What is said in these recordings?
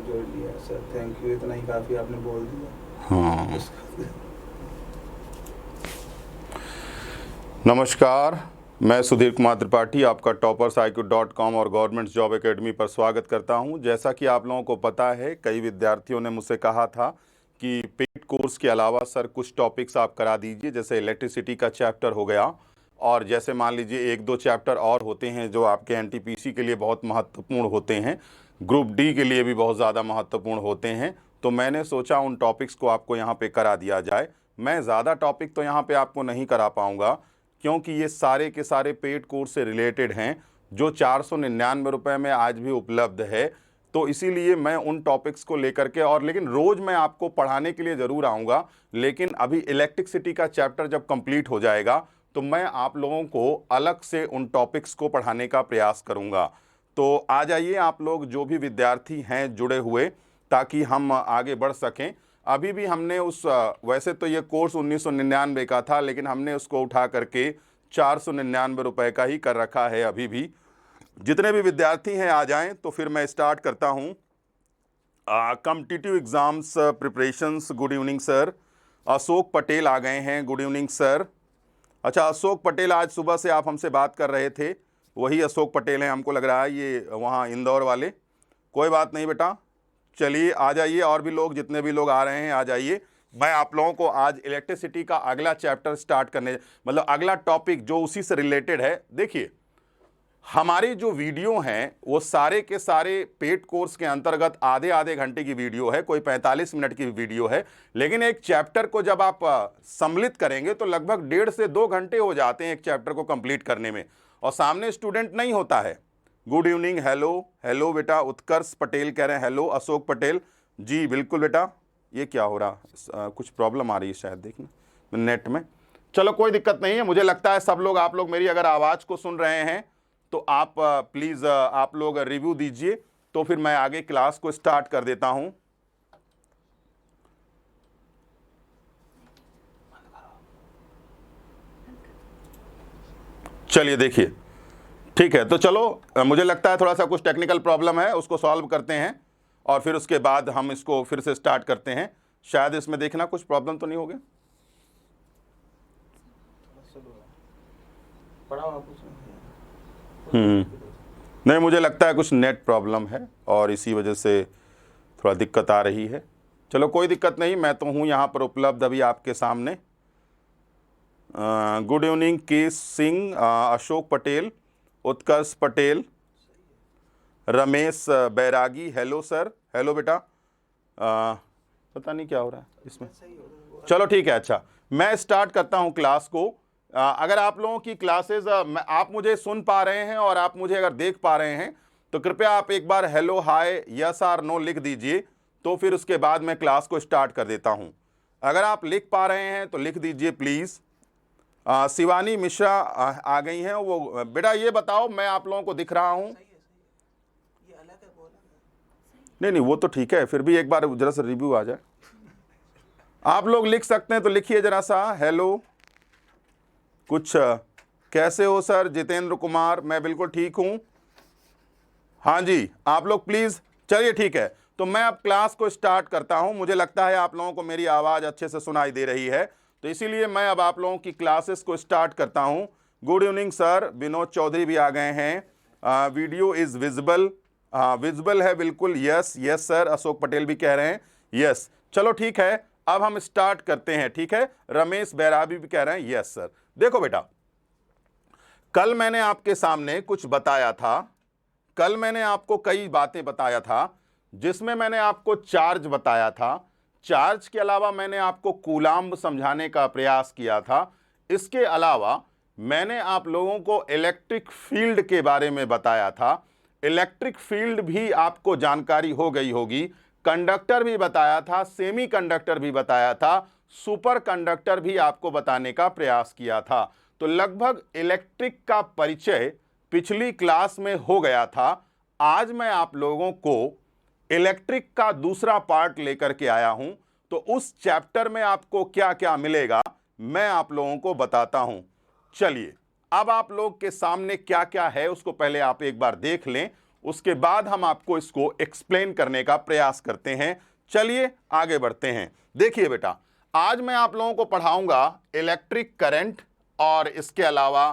जोड़ लिया sir, thank you, इतना ही काफ़ी आपने बोल दिया। हाँ। नमस्कार, मैं सुधीर कुमार त्रिपाठी आपका toppersIQ.com और गवर्नमेंट जॉब एकेडमी पर स्वागत करता हूं। जैसा कि आप लोगों को पता है, कई विद्यार्थियों ने मुझसे कहा था कि पेड कोर्स के अलावा सर कुछ टॉपिक्स आप करा दीजिए, जैसे इलेक्ट्रिसिटी का चैप्टर हो गया, और जैसे मान लीजिए 1-2 चैप्टर और होते हैं जो आपके एनटीपीसी के लिए बहुत महत्वपूर्ण होते हैं, ग्रुप डी के लिए भी बहुत ज़्यादा महत्वपूर्ण होते हैं। तो मैंने सोचा उन टॉपिक्स को आपको यहाँ पे करा दिया जाए। मैं ज़्यादा टॉपिक तो यहाँ पे आपको नहीं करा पाऊँगा, क्योंकि ये सारे के सारे पेड कोर्स से रिलेटेड हैं जो 499 रुपये में आज भी उपलब्ध है। तो इसीलिए मैं उन टॉपिक्स को लेकर के, और लेकिन रोज़ मैं आपको पढ़ाने के लिए ज़रूर आऊँगा, लेकिन अभी इलेक्ट्रिसिटी का चैप्टर जब कंप्लीट हो जाएगा तो मैं आप लोगों को अलग से उन टॉपिक्स को पढ़ाने का प्रयास करूँगा। तो आ जाइए आप लोग जो भी विद्यार्थी हैं जुड़े हुए, ताकि हम आगे बढ़ सकें। अभी भी हमने वैसे तो ये कोर्स 1999 का था, लेकिन हमने उसको उठा करके 499 रुपये का ही कर रखा है। अभी भी जितने भी विद्यार्थी हैं आ जाएं, तो फिर मैं स्टार्ट करता हूं। Competitive exams preparations, good evening sir. Ashok Patel आ गए हैं, गुड इवनिंग सर। अच्छा, अशोक पटेल, आज सुबह से आप हमसे बात कर रहे थे, वही अशोक पटेल हैं हमको लग रहा है, ये वहाँ इंदौर वाले। कोई बात नहीं बेटा, चलिए आ जाइए, और भी लोग, जितने भी लोग आ रहे हैं आ जाइए। मैं आप लोगों को आज इलेक्ट्रिसिटी का अगला चैप्टर स्टार्ट करने, मतलब अगला टॉपिक जो उसी से रिलेटेड है। देखिए, हमारी जो वीडियो हैं वो सारे के सारे पेड कोर्स के अंतर्गत आधे आधे घंटे की वीडियो है, कोई 45 मिनट की वीडियो है, लेकिन एक चैप्टर को जब आप सम्मिलित करेंगे तो लगभग 1.5 से 2 घंटे हो जाते हैं एक चैप्टर को कंप्लीट करने में, और सामने स्टूडेंट नहीं होता है। गुड इवनिंग, हेलो हेलो बेटा, उत्कर्ष पटेल कह रहे हैं हेलो। अशोक पटेल जी बिल्कुल बेटा। ये क्या हो रहा, कुछ प्रॉब्लम आ रही है शायद, देखना नेट में। चलो कोई दिक्कत नहीं है, मुझे लगता है सब लोग, आप लोग मेरी अगर आवाज़ को सुन रहे हैं तो आप प्लीज़ आप लोग रिव्यू दीजिए, तो फिर मैं आगे क्लास को स्टार्ट कर देता हूं। चलिए देखिए, ठीक है, तो चलो, मुझे लगता है थोड़ा सा कुछ टेक्निकल प्रॉब्लम है, उसको सॉल्व करते हैं और फिर उसके बाद हम इसको फिर से स्टार्ट करते हैं। शायद इसमें देखना कुछ प्रॉब्लम तो नहीं हो गया। नहीं, मुझे लगता है कुछ नेट प्रॉब्लम है और इसी वजह से थोड़ा दिक्कत आ रही है। चलो कोई दिक्कत नहीं, मैं तो हूँ यहाँ पर उपलब्ध अभी आपके सामने। गुड इवनिंग के सिंह, अशोक पटेल, उत्कर्ष पटेल, रमेश बैरागी, हेलो सर, हेलो बेटा। पता नहीं क्या हो रहा है इसमें, चलो ठीक है। अच्छा, मैं स्टार्ट करता हूँ क्लास को। अगर आप लोगों की क्लासेस आप मुझे सुन पा रहे हैं और आप मुझे अगर देख पा रहे हैं तो कृपया आप एक बार हेलो, हाय, यस और नो लिख दीजिए, तो फिर उसके बाद मैं क्लास को स्टार्ट कर देता हूं। अगर आप लिख पा रहे हैं तो लिख दीजिए प्लीज़। शिवानी मिश्रा आ गई हैं। वो बेटा ये बताओ, मैं आप लोगों को दिख रहा हूं? नहीं, वो तो ठीक है, फिर भी एक बार जरा सा रिव्यू आ जाए। आप लोग लिख सकते हैं तो लिखिए जरा सा हेलो। कुछ कैसे हो सर? जितेंद्र कुमार, मैं बिल्कुल ठीक हूं। हाँ जी, आप लोग प्लीज़, चलिए ठीक है, तो मैं अब क्लास को स्टार्ट करता हूं। मुझे लगता है आप लोगों को मेरी आवाज़ अच्छे से सुनाई दे रही है, तो इसीलिए मैं अब आप लोगों की क्लासेस को स्टार्ट करता हूं। Good evening sir, Vinod Chaudhary भी आ गए हैं। वीडियो इज़ विजिबल, विजिबल है बिल्कुल, yes yes sir. Ashok Patel भी कह रहे हैं यस। चलो ठीक है, अब हम स्टार्ट करते हैं, ठीक है। रमेश बैरागी भी कह रहे हैं यस सर। देखो बेटा, कल मैंने आपके सामने कुछ बताया था, कल मैंने आपको कई बातें बताया था, जिसमें मैंने आपको चार्ज बताया था। चार्ज के अलावा मैंने आपको कूलाम्ब समझाने का प्रयास किया था। इसके अलावा मैंने आप लोगों को इलेक्ट्रिक फील्ड के बारे में बताया था। इलेक्ट्रिक फील्ड भी आपको जानकारी हो गई होगी। कंडक्टर भी बताया था, सेमी कंडक्टर भी बताया था, सुपर कंडक्टर भी आपको बताने का प्रयास किया था। तो लगभग इलेक्ट्रिक का परिचय पिछली क्लास में हो गया था। आज मैं आप लोगों को इलेक्ट्रिक का दूसरा पार्ट लेकर के आया हूं, तो उस चैप्टर में आपको क्या क्या मिलेगा मैं आप लोगों को बताता हूं। चलिए, अब आप लोग के सामने क्या क्या है उसको पहले आप एक बार देख लें, उसके बाद हम आपको इसको एक्सप्लेन करने का प्रयास करते हैं। चलिए आगे बढ़ते हैं। देखिए बेटा, आज मैं आप लोगों को पढ़ाऊंगा इलेक्ट्रिक करंट और इसके अलावा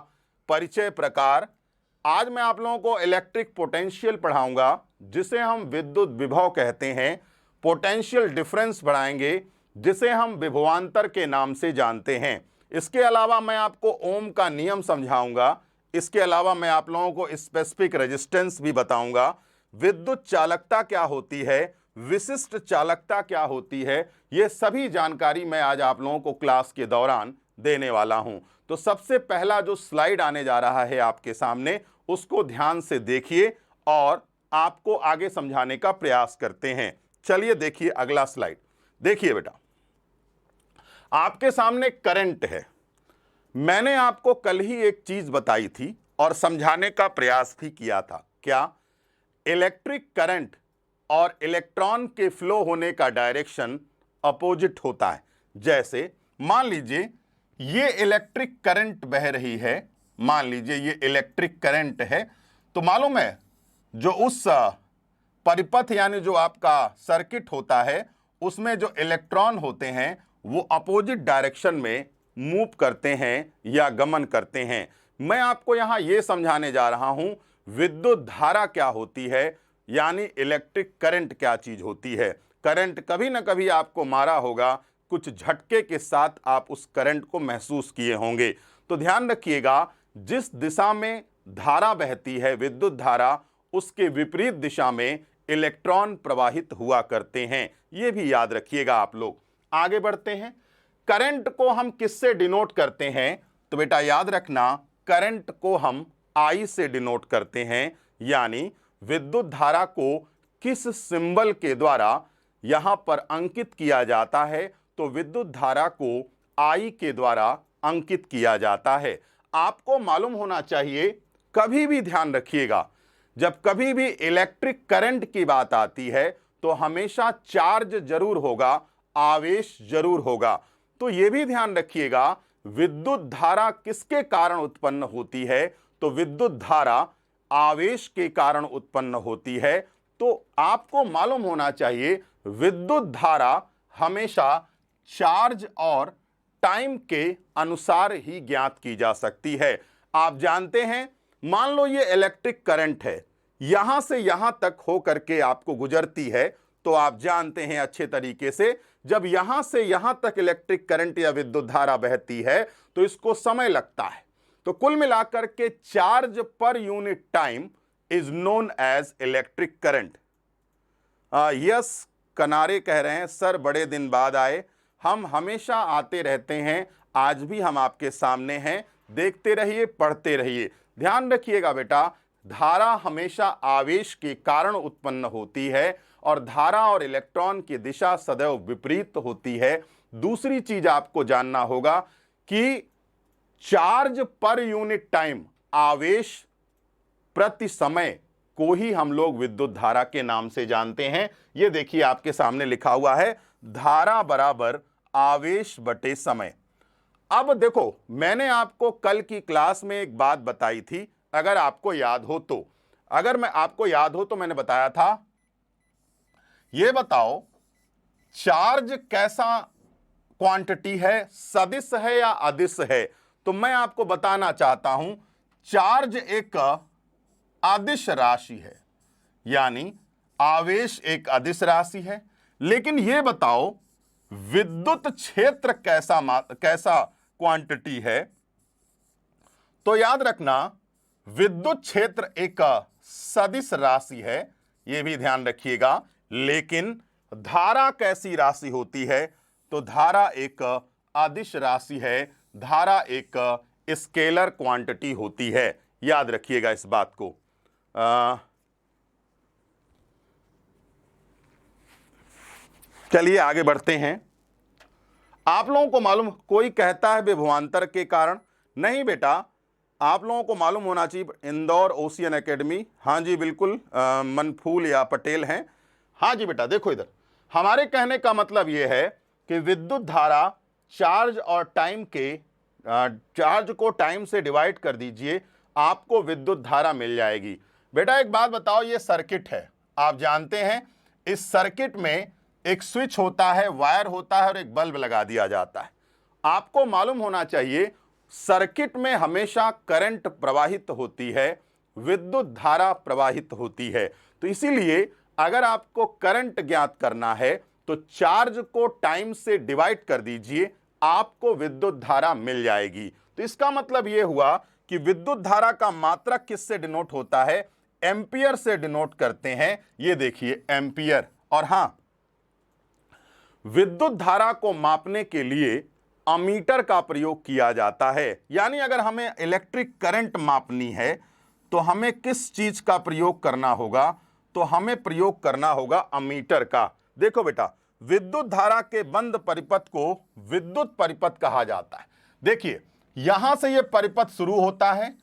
परिचय प्रकार। आज मैं आप लोगों को इलेक्ट्रिक पोटेंशियल पढ़ाऊंगा, जिसे हम विद्युत विभव कहते हैं। पोटेंशियल डिफरेंस पढ़ाएंगे, जिसे हम विभवांतर के नाम से जानते हैं। इसके अलावा मैं आपको ओम का नियम समझाऊंगा। इसके अलावा मैं आप लोगों को स्पेसिफिक रेजिस्टेंस भी बताऊंगा। विद्युत चालकता क्या होती है, विशिष्ट चालकता क्या होती है, ये सभी जानकारी मैं आज आप लोगों को क्लास के दौरान देने वाला हूं। तो सबसे पहला जो स्लाइड आने जा रहा है आपके सामने, उसको ध्यान से देखिए और आपको आगे समझाने का प्रयास करते हैं। चलिए देखिए अगला स्लाइड। देखिए बेटा, आपके सामने करंट है। मैंने आपको कल ही एक चीज बताई थी और समझाने का प्रयास भी किया था। क्या? इलेक्ट्रिक करंट और इलेक्ट्रॉन के फ्लो होने का डायरेक्शन अपोजिट होता है। जैसे मान लीजिए ये इलेक्ट्रिक करंट बह रही है, मान लीजिए ये इलेक्ट्रिक करंट है, तो मालूम है जो उस परिपथ यानी जो आपका सर्किट होता है, उसमें जो इलेक्ट्रॉन होते हैं वो अपोजिट डायरेक्शन में मूव करते हैं या गमन करते हैं। मैं आपको यहां यह समझाने जा रहा हूं विद्युत धारा क्या होती है, यानी इलेक्ट्रिक करंट क्या चीज होती है। करंट कभी ना कभी आपको मारा होगा, कुछ झटके के साथ आप उस करंट को महसूस किए होंगे। तो ध्यान रखिएगा, जिस दिशा में धारा बहती है, विद्युत धारा, उसके विपरीत दिशा में इलेक्ट्रॉन प्रवाहित हुआ करते हैं। यह भी याद रखिएगा आप लोग। आगे बढ़ते हैं। करंट को हम किससे डिनोट करते हैं? तो बेटा याद रखना, करंट को हम I से डिनोट करते हैं, यानी विद्युत धारा को किस सिंबल के द्वारा यहां पर अंकित किया जाता है, तो विद्युत धारा को I के द्वारा अंकित किया जाता है। आपको मालूम होना चाहिए, कभी भी ध्यान रखिएगा, जब कभी भी इलेक्ट्रिक करंट की बात आती है तो हमेशा चार्ज जरूर होगा, आवेश जरूर होगा। तो यह भी ध्यान रखिएगा, विद्युत धारा किसके कारण उत्पन्न होती है, तो विद्युत धारा आवेश के कारण उत्पन्न होती है। तो आपको मालूम होना चाहिए, विद्युत धारा हमेशा चार्ज और टाइम के अनुसार ही ज्ञात की जा सकती है। आप जानते हैं, मान लो ये इलेक्ट्रिक करंट है, यहां से यहां तक हो करके आपको गुजरती है, तो आप जानते हैं अच्छे तरीके से, जब यहां से यहां तक इलेक्ट्रिक करंट या विद्युत धारा बहती है तो इसको समय लगता है। तो कुल मिलाकर के चार्ज पर unit time is known as electric current. Yes कनारे कह रहे हैं, सर बड़े दिन बाद आए। हम हमेशा आते रहते हैं, आज भी हम आपके सामने हैं। देखते रहिए, पढ़ते रहिए। ध्यान रखिएगा बेटा, धारा हमेशा आवेश के कारण उत्पन्न होती है और धारा और इलेक्ट्रॉन की दिशा सदैव विपरीत होती है। दूसरी चीज आपको जानना होगा कि चार्ज पर यूनिट टाइम, आवेश प्रति समय को ही हम लोग विद्युत धारा के नाम से जानते हैं। यह देखिए आपके सामने लिखा हुआ है, धारा बराबर आवेश बटे समय। अब देखो, मैंने आपको कल की क्लास में एक बात बताई थी, अगर आपको याद हो तो। अगर मैं आपको याद हो तो मैंने बताया था, यह बताओ चार्ज कैसा क्वांटिटी है, सदिश है या अदिश है? तो मैं आपको बताना चाहता हूं, चार्ज एक अदिश राशि है, यानी आवेश एक अदिश राशि है। लेकिन यह बताओ विद्युत क्षेत्र कैसा क्वांटिटी है? तो याद रखना, विद्युत क्षेत्र एक सदिश राशि है, यह भी ध्यान रखिएगा। लेकिन धारा कैसी राशि होती है? तो धारा एक अदिश राशि है, धारा एक स्केलर क्वांटिटी होती है। याद रखिएगा इस बात को। चलिए आगे बढ़ते हैं। आप लोगों को मालूम, कोई कहता है विभवांतर के कारण, नहीं बेटा, आप लोगों को मालूम होना चाहिए। इंदौर ओशियन एकेडमी, हाँ जी बिल्कुल, मनफूल या पटेल हैं। हाँ जी बेटा, देखो इधर, हमारे कहने का मतलब यह है कि विद्युत धारा चार्ज और टाइम के, चार्ज को टाइम से डिवाइड कर दीजिए, आपको विद्युत धारा मिल जाएगी। बेटा एक बात बताओ, ये सर्किट है, आप जानते हैं इस सर्किट में एक स्विच होता है, वायर होता है और एक बल्ब लगा दिया जाता है। आपको मालूम होना चाहिए सर्किट में हमेशा करंट प्रवाहित होती है, विद्युत धारा प्रवाहित होती है। तो इसीलिए अगर आपको करंट ज्ञात करना है तो चार्ज को टाइम से डिवाइड कर दीजिए, आपको विद्युत धारा मिल जाएगी। तो इसका मतलब यह हुआ कि विद्युत धारा का मात्रक किससे डिनोट होता है? एम्पियर से डिनोट करते हैं। ये देखिए एम्पियर। और हां, विद्युत धारा को मापने के लिए अमीटर का प्रयोग किया जाता है। यानी अगर हमें इलेक्ट्रिक करंट मापनी है तो हमें किस चीज का प्रयोग करना होगा? तो हमें प्रयोग करना होगा अमीटर का। देखो बेटा, विद्युत धारा के बंद परिपथ को विद्युत परिपथ कहा जाता है। देखिए यहां से यह परिपथ शुरू होता है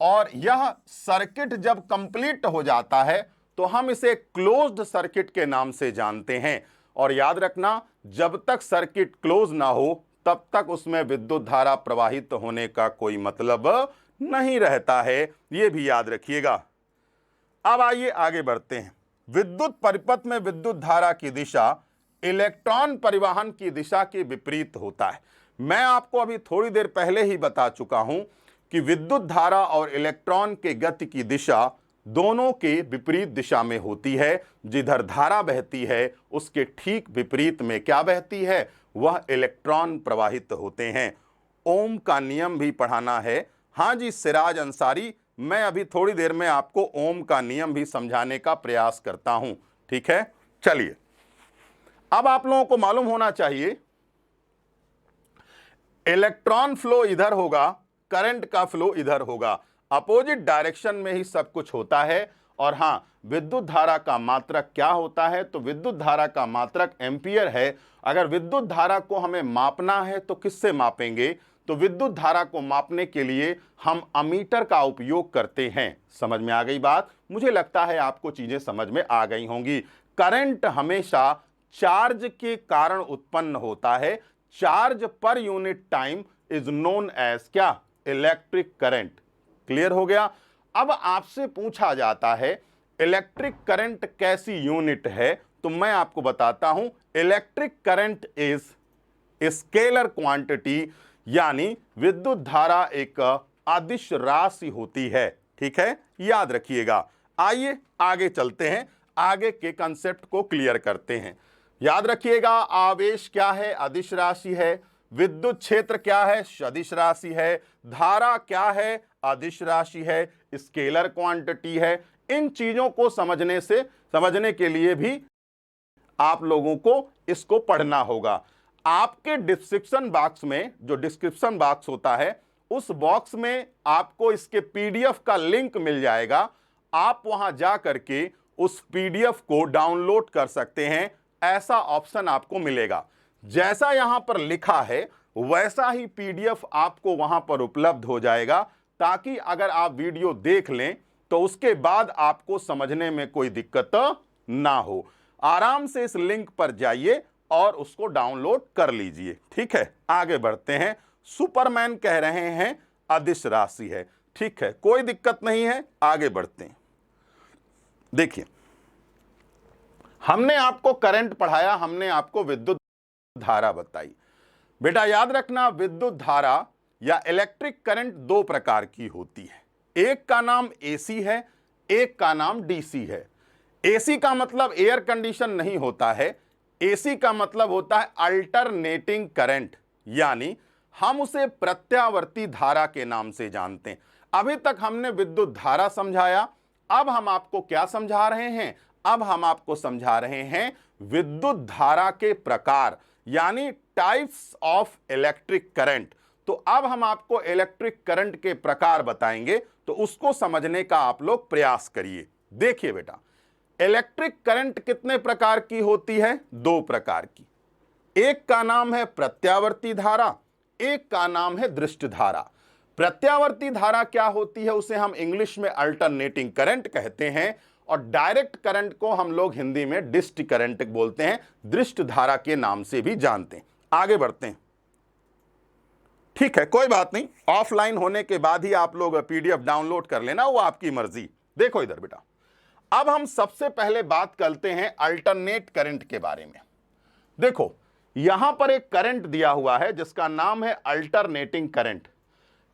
और यह सर्किट जब कंप्लीट हो जाता है तो हम इसे क्लोज्ड सर्किट के नाम से जानते हैं। और याद रखना, जब तक सर्किट क्लोज ना हो तब तक उसमें विद्युत धारा प्रवाहित होने का कोई मतलब नहीं रहता है, यह भी याद रखिएगा। अब आइए आगे बढ़ते हैं। विद्युत परिपथ में विद्युत धारा की दिशा इलेक्ट्रॉन परिवहन की दिशा के विपरीत होता है। मैं आपको अभी थोड़ी देर पहले ही बता चुका हूं कि विद्युत धारा और इलेक्ट्रॉन के गति की दिशा दोनों के विपरीत दिशा में होती है। जिधर धारा बहती है उसके ठीक विपरीत में क्या बहती है? वह इलेक्ट्रॉन प्रवाहित होते हैं। ओम का नियम भी पढ़ाना है। हां जी सिराज अंसारी, मैं अभी थोड़ी देर में आपको ओम का नियम भी समझाने का प्रयास करता हूं, ठीक है। चलिए, अब आप लोगों को मालूम होना चाहिए इलेक्ट्रॉन फ्लो इधर होगा, करंट का फ्लो इधर होगा, अपोजिट डायरेक्शन में ही सब कुछ होता है। और हां, विद्युत धारा का मात्रक क्या होता है? तो विद्युत धारा का मात्रक एम्पियर है। अगर विद्युत धारा को हमें मापना है तो किससे मापेंगे? तो विद्युत धारा को मापने के लिए हम अमीटर का उपयोग करते हैं। समझ में आ गई बात? मुझे लगता है आपको चीजें समझ में आ गई होंगी। करंट हमेशा चार्ज के कारण उत्पन्न होता है। चार्ज पर unit time is known as क्या? Electric current. क्लियर हो गया? अब आपसे पूछा जाता है इलेक्ट्रिक करंट कैसी यूनिट है? तो मैं आपको बताता हूं, electric current is scalar quantity, यानी विद्युत धारा एक अदिश राशि होती है। ठीक है, याद रखिएगा। आइए आगे चलते हैं, आगे के कंसेप्ट को क्लियर करते हैं। याद रखिएगा, आवेश क्या है? अदिश राशि है। विद्युत क्षेत्र क्या है? सदिश राशि है। धारा क्या है? अदिश राशि है। स्केलर क्वांटिटी है। इन चीजों को समझने के लिए भी आप लोगों को इसको पढ़ना होगा। आपके डिस्क्रिप्शन बॉक्स में, जो डिस्क्रिप्शन बॉक्स होता है, उस बॉक्स में आपको इसके पीडीएफ का लिंक मिल जाएगा। आप वहां जा करके उस पीडीएफ को डाउनलोड कर सकते हैं। ऐसा ऑप्शन आपको मिलेगा। जैसा यहां पर लिखा है वैसा ही पीडीएफ आपको वहां पर उपलब्ध हो जाएगा, ताकि अगर आप वीडियो देख लें तो उसके बाद आपको समझने में कोई दिक्कत ना हो। आराम से इस लिंक पर जाइए और उसको डाउनलोड कर लीजिए। ठीक है, आगे बढ़ते हैं। सुपरमैन कह रहे हैं अदिश राशि है। ठीक है, कोई दिक्कत नहीं है, आगे बढ़ते हैं। देखिए, हमने आपको करंट पढ़ाया, हमने आपको विद्युत धारा बताई। बेटा याद रखना, विद्युत धारा या इलेक्ट्रिक करंट दो प्रकार की होती है। एक का नाम एसी है, एक का नाम डीसी है। एसी का मतलब एयर कंडीशन नहीं होता है। एसी का मतलब होता है अल्टरनेटिंग करंट, यानी हम उसे प्रत्यावर्ती धारा के नाम से जानते हैं। अभी तक हमने विद्युत धारा समझाया। अब हम आपको क्या समझा रहे हैं? अब हम आपको समझा रहे हैं विद्युत धारा के प्रकार, यानी टाइप्स ऑफ इलेक्ट्रिक करंट। तो अब हम आपको इलेक्ट्रिक करंट के प्रकार बताएंगे, तो उसको समझने का आप लोग प्रयास करिए। देखिए बेटा, इलेक्ट्रिक करंट कितने प्रकार की होती है? दो प्रकार की। एक का नाम है प्रत्यावर्ती धारा, एक का नाम है दृष्ट धारा। प्रत्यावर्ती धारा क्या होती है? उसे हम इंग्लिश में अल्टरनेटिंग करंट कहते हैं, और डायरेक्ट करंट को हम लोग हिंदी में डिस्ट करंट बोलते हैं, दृष्ट धारा के नाम से भी जानते हैं। आगे बढ़ते हैं। ठीक है, कोई बात नहीं, ऑफलाइन होने के बाद ही आप लोग पीडीएफ डाउनलोड कर लेना, वो आपकी मर्जी। देखो इधर बेटा, अब हम सबसे पहले बात करते हैं अल्टरनेट करंट के बारे में। देखो यहां पर एक करंट दिया हुआ है जिसका नाम है अल्टरनेटिंग करंट।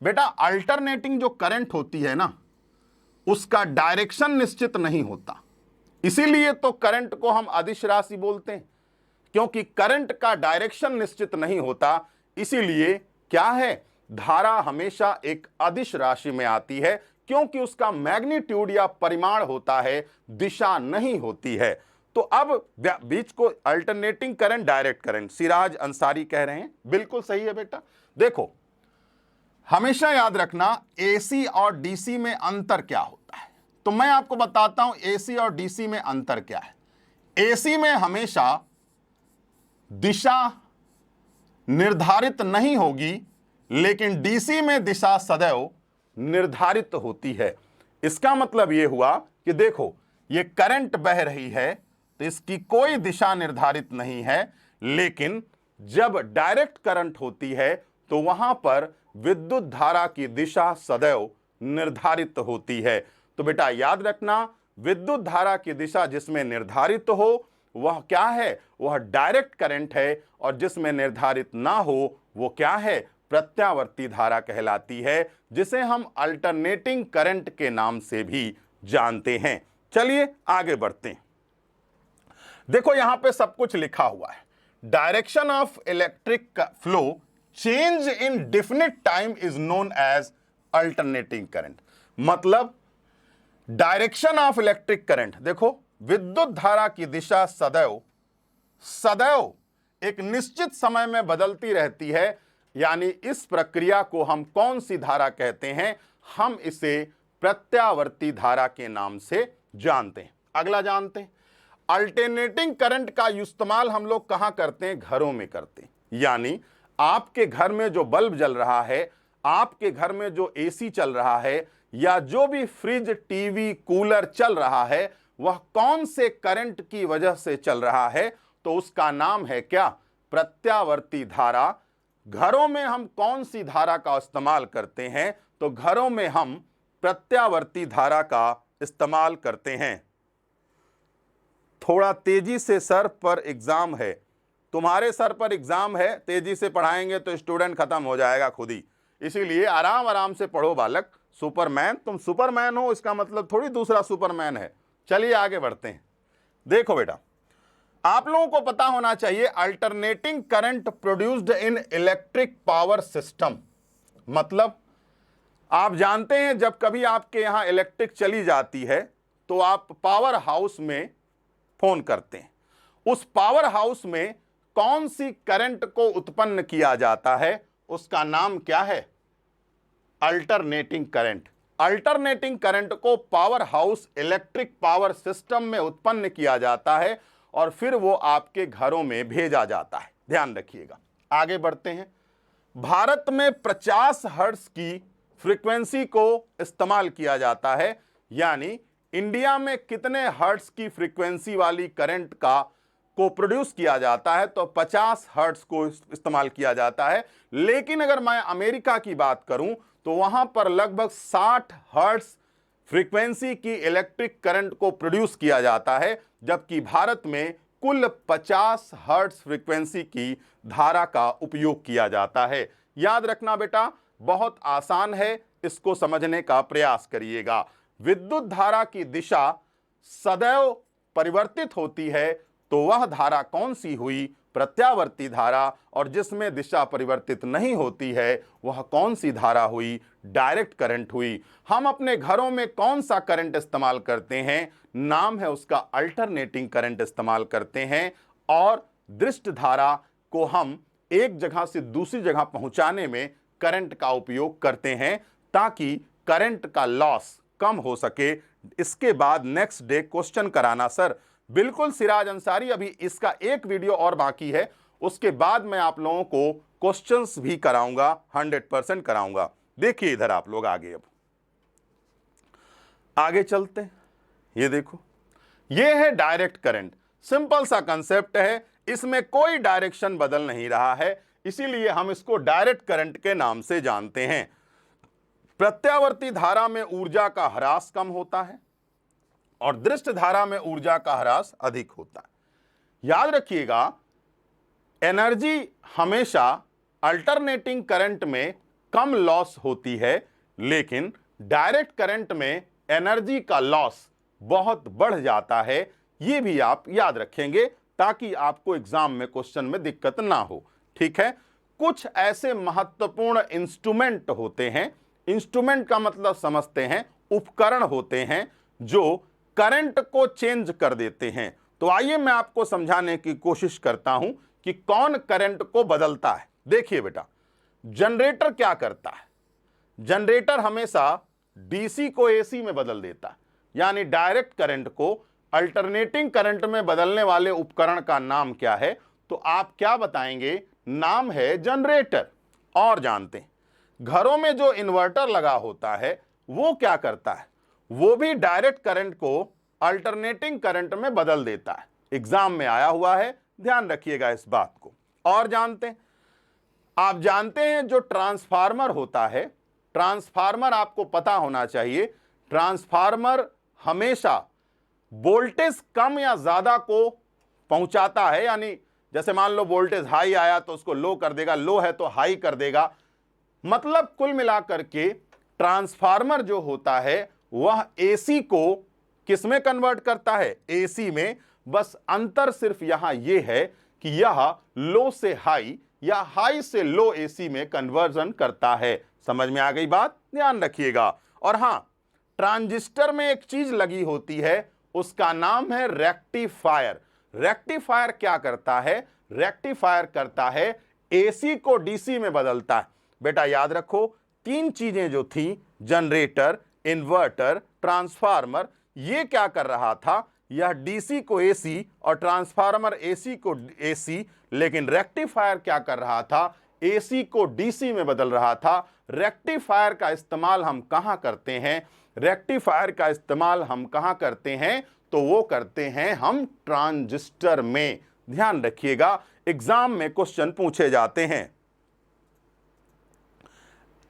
बेटा अल्टरनेटिंग जो करंट होती है ना, उसका डायरेक्शन निश्चित नहीं होता, इसीलिए तो करंट को हम अदिश राशि बोलते हैं, क्योंकि करंट का डायरेक्शन निश्चित नहीं होता, इसीलिए क्या है, धारा हमेशा एक अदिश राशि में आती है, क्योंकि उसका मैग्नीट्यूड या परिमाण होता है, दिशा नहीं होती है। तो अब बीच को alternating current, direct current, Siraj Ansari कह रहे हैं, बिल्कुल सही है बेटा। देखो हमेशा याद रखना एसी और डीसी में अंतर क्या होता है, तो मैं आपको बताता हूं एसी और डीसी में अंतर क्या है। एसी में हमेशा दिशा निर्धारित नहीं होगी, लेकिन डीसी में दिशा सदैव निर्धारित होती है। इसका मतलब यह हुआ कि देखो ये करंट बह रही है तो इसकी कोई दिशा निर्धारित नहीं है, लेकिन जब डायरेक्ट करंट होती है तो वहां पर विद्युत धारा की दिशा सदैव निर्धारित होती है। तो बेटा याद रखना, विद्युत धारा की दिशा जिसमें निर्धारित हो वह क्या है, वह डायरेक्ट करंट है, और जिसमें निर्धारित ना हो वो क्या है, प्रत्यावर्ती धारा कहलाती है, जिसे हम अल्टरनेटिंग करंट के नाम से भी जानते हैं। चलिए आगे बढ़ते हैं। देखो यहां पे सब कुछ लिखा हुआ है, direction of electric flow change in definite time is known as alternating current. मतलब डायरेक्शन ऑफ इलेक्ट्रिक करंट, देखो विद्युत धारा की दिशा सदैव सदैव एक निश्चित समय में बदलती रहती है, यानी इस प्रक्रिया को हम कौन सी धारा कहते हैं, हम इसे प्रत्यावर्ती धारा के नाम से जानते हैं। अगला जानते हैं, अल्टरनेटिंग करंट का इस्तेमाल हम लोग कहां करते हैं, घरों में करते हैं। यानी आपके घर में जो बल्ब जल रहा है, आपके घर में जो एसी चल रहा है, या जो भी फ्रिज, टीवी, कूलर चल रहा है, वह कौन से करंट की वजह से चल रहा है, तो उसका नाम है क्या, प्रत्यावर्ती धारा। घरों में हम कौन सी धारा का इस्तेमाल करते हैं, तो घरों में हम प्रत्यावर्ती धारा का इस्तेमाल करते हैं। थोड़ा तेजी से सर पर एग्जाम है, तुम्हारे सर पर एग्जाम है, तेजी से पढ़ाएंगे तो स्टूडेंट खत्म हो जाएगा खुद ही, इसीलिए आराम आराम से पढ़ो बालक। सुपरमैन, तुम सुपरमैन हो इसका मतलब थोड़ी दूसरा सुपरमैन है। चलिए आगे बढ़ते हैं। देखो बेटा, आप लोगों को पता होना चाहिए alternating current produced in electric power system. मतलब आप जानते हैं जब कभी आपके यहां इलेक्ट्रिक चली जाती है तो आप पावर हाउस में फोन करते हैं, उस पावर हाउस में कौन सी करंट को उत्पन्न किया जाता है, उसका नाम क्या है, अल्टरनेटिंग करंट। अल्टरनेटिंग करंट को power house electric power system में उत्पन्न किया जाता है और फिर वो आपके घरों में भेजा जाता है। ध्यान रखिएगा। आगे बढ़ते हैं। भारत में 50 हर्ट्ज की फ्रीक्वेंसी को इस्तेमाल किया जाता है, यानी इंडिया में कितने हर्ट्ज की फ्रीक्वेंसी वाली करंट को प्रोड्यूस किया जाता है, तो 50 हर्ट्ज को इस्तेमाल किया जाता है। लेकिन अगर मैं अमेरिका की बात करूं तो वहां पर लगभग 60 हर्ट्ज फ्रीक्वेंसी की इलेक्ट्रिक करंट को प्रोड्यूस किया जाता है, जबकि भारत में कुल 50 हर्ट्ज फ्रीक्वेंसी की धारा का उपयोग किया जाता है। याद रखना बेटा, बहुत आसान है, इसको समझने का प्रयास करिएगा। विद्युत धारा की दिशा सदैव परिवर्तित होती है, तो वह धारा कौन सी हुई, प्रत्यावर्ती धारा, और जिसमें दिशा परिवर्तित नहीं होती है वह कौन सी धारा हुई, डायरेक्ट करंट हुई। हम अपने घरों में कौन सा करंट इस्तेमाल करते हैं, नाम है उसका अल्टरनेटिंग करंट इस्तेमाल करते हैं, और दृष्ट धारा को हम एक जगह से दूसरी जगह पहुंचाने में करंट का उपयोग करते हैं, ताकि करंट का लॉस कम हो सके। इसके बाद नेक्स्ट डे क्वेश्चन कराना सर। बिल्कुल सिराज अंसारी, अभी इसका एक वीडियो और बाकी है, उसके बाद मैं आप लोगों को क्वेश्चंस भी कराऊंगा, 100% कराऊंगा। देखिए इधर आप लोग आगे, अब आगे चलते हैं। ये देखो, ये है डायरेक्ट करंट। सिंपल सा कंसेप्ट है, इसमें कोई डायरेक्शन बदल नहीं रहा है, इसीलिए हम इसको डायरेक्ट करंट के नाम से जानते हैं। प्रत्यावर्ती धारा में ऊर्जा का ह्रास कम होता है, और दृष्ट धारा में ऊर्जा का ह्रास अधिक होता है। याद रखिएगा, एनर्जी हमेशा अल्टरनेटिंग करंट में कम लॉस होती है, लेकिन डायरेक्ट करंट में एनर्जी का लॉस बहुत बढ़ जाता है। यह भी आप याद रखेंगे ताकि आपको एग्जाम में क्वेश्चन में दिक्कत ना हो। ठीक है, कुछ ऐसे महत्वपूर्ण इंस्ट्रूमेंट होते हैं, इंस्ट्रूमेंट का मतलब समझते हैं, उपकरण होते हैं जो करंट को चेंज कर देते हैं। तो आइए मैं आपको समझाने की कोशिश करता हूं कि कौन करंट को बदलता है। देखिए बेटा, जनरेटर क्या करता है? जनरेटर हमेशा डीसी को एसी में बदल देता है, यानी डायरेक्ट करंट को अल्टरनेटिंग करंट में बदलने वाले उपकरण का नाम क्या है? तो आप क्या बताएंगे? नाम है जनरेटर। और जानते हैं, घरों में जो इन्वर्टर लगा होता है वो क्या करता है? वो भी डायरेक्ट करंट को अल्टरनेटिंग करंट में बदल देता है। एग्जाम में आया हुआ है, ध्यान रखिएगा इस बात को। और जानते हैं, आप जानते हैं जो ट्रांसफार्मर होता है, ट्रांसफार्मर आपको पता होना चाहिए, ट्रांसफार्मर हमेशा वोल्टेज कम या ज्यादा को पहुंचाता है। यानी जैसे मान लो वोल्टेज हाई आया तो उसको लो कर देगा, लो है तो हाई कर देगा। मतलब कुल मिलाकर के ट्रांसफार्मर जो होता है वह एसी को किस में कन्वर्ट करता है? एसी में। बस अंतर सिर्फ यहां यह है कि यह लो से हाई या हाई से लो एसी में कन्वर्जन करता है। समझ में आ गई बात? ध्यान रखिएगा। और हां, ट्रांजिस्टर में एक चीज लगी होती है, उसका नाम है रेक्टिफायर। रेक्टिफायर क्या करता है? रेक्टिफायर करता है एसी को डीसी में बदलता है। बेटा याद रखो, तीन चीजें जो थी, जनरेटर, इन्वर्टर, ट्रांसफार्मर, ये क्या कर रहा था? यह डीसी को एसी और ट्रांसफार्मर एसी को एसी, लेकिन रेक्टिफायर क्या कर रहा था? एसी को डीसी में बदल रहा था। रेक्टिफायर का इस्तेमाल हम कहां करते हैं? रेक्टिफायर का इस्तेमाल हम कहां करते हैं? तो वो करते हैं हम ट्रांजिस्टर में। ध्यान रखिएगा, एग्जाम में क्वेश्चन पूछे जाते हैं।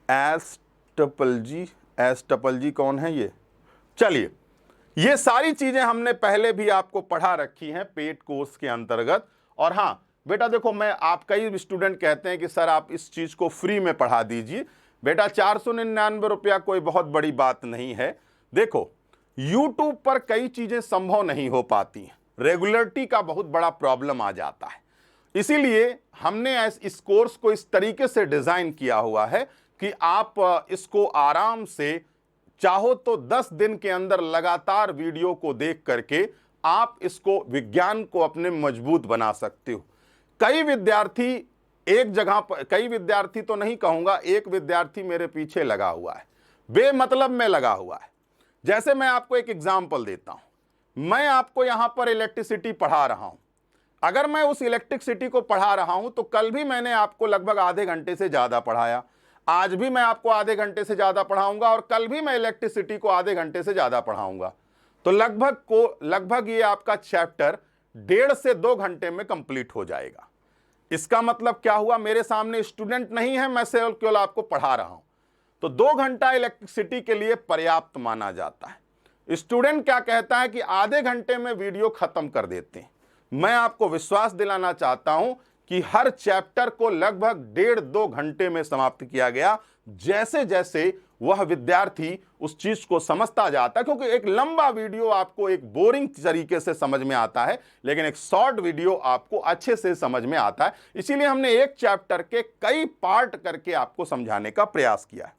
एस टपल जी कौन है ये? चलिए, ये सारी चीजें हमने पहले भी आपको पढ़ा रखी हैं पेड कोर्स के अंतर्गत। और हां बेटा देखो, मैं आप कई स्टूडेंट कहते हैं कि सर आप इस चीज को फ्री में पढ़ा दीजिए। बेटा 499 रुपया कोई बहुत बड़ी बात नहीं है। देखो, YouTube पर कई चीजें संभव नहीं हो पाती हैं, रेगुलरिटी का बहुत बड़ा प्रॉब्लम आ जाता है। इसीलिए हमने इस कोर्स को इस तरीके से डिजाइन किया हुआ है कि आप इसको आराम से चाहो तो 10 दिन के अंदर लगातार वीडियो को देख करके आप इसको, विज्ञान को अपने मजबूत बना सकते हो। कई विद्यार्थी एक जगह पर, कई विद्यार्थी तो नहीं कहूंगा, एक विद्यार्थी मेरे पीछे लगा हुआ है, बेमतलब में लगा हुआ है। जैसे मैं आपको एक एग्जाम्पल देता हूं, मैं आपको यहां पर इलेक्ट्रिसिटी पढ़ा रहा हूं। अगर मैं उस इलेक्ट्रिसिटी को पढ़ा रहा हूं तो कल भी मैंने आपको लगभग आधे घंटे से ज्यादा पढ़ाया, आज भी मैं आपको आधे घंटे से ज्यादा पढ़ाऊंगा और कल भी मैं इलेक्ट्रिसिटी को आधे घंटे से ज्यादा पढ़ाऊंगा। तो लगभग ये आपका चैप्टर 1.5 से 2 घंटे में कंप्लीट हो जाएगा। इसका मतलब क्या हुआ? मेरे सामने स्टूडेंट नहीं है, मैं सिर्फ केवल आपको पढ़ा रहा हूं। तो 2 घंटा इलेक्ट्रिसिटी के लिए पर्याप्त माना जाता है। स्टूडेंट क्या कहता है कि आधे घंटे में वीडियो खत्म कर देते हैं। मैं आपको विश्वास दिलाना चाहता हूं कि हर चैप्टर को लगभग 1.5-2 घंटे में समाप्त किया गया, जैसे जैसे वह विद्यार्थी उस चीज को समझता जाता है। क्योंकि एक लंबा वीडियो आपको एक बोरिंग तरीके से समझ में आता है, लेकिन एक शॉर्ट वीडियो आपको अच्छे से समझ में आता है। इसीलिए हमने एक चैप्टर के कई पार्ट करके आपको समझाने का प्रयास किया है।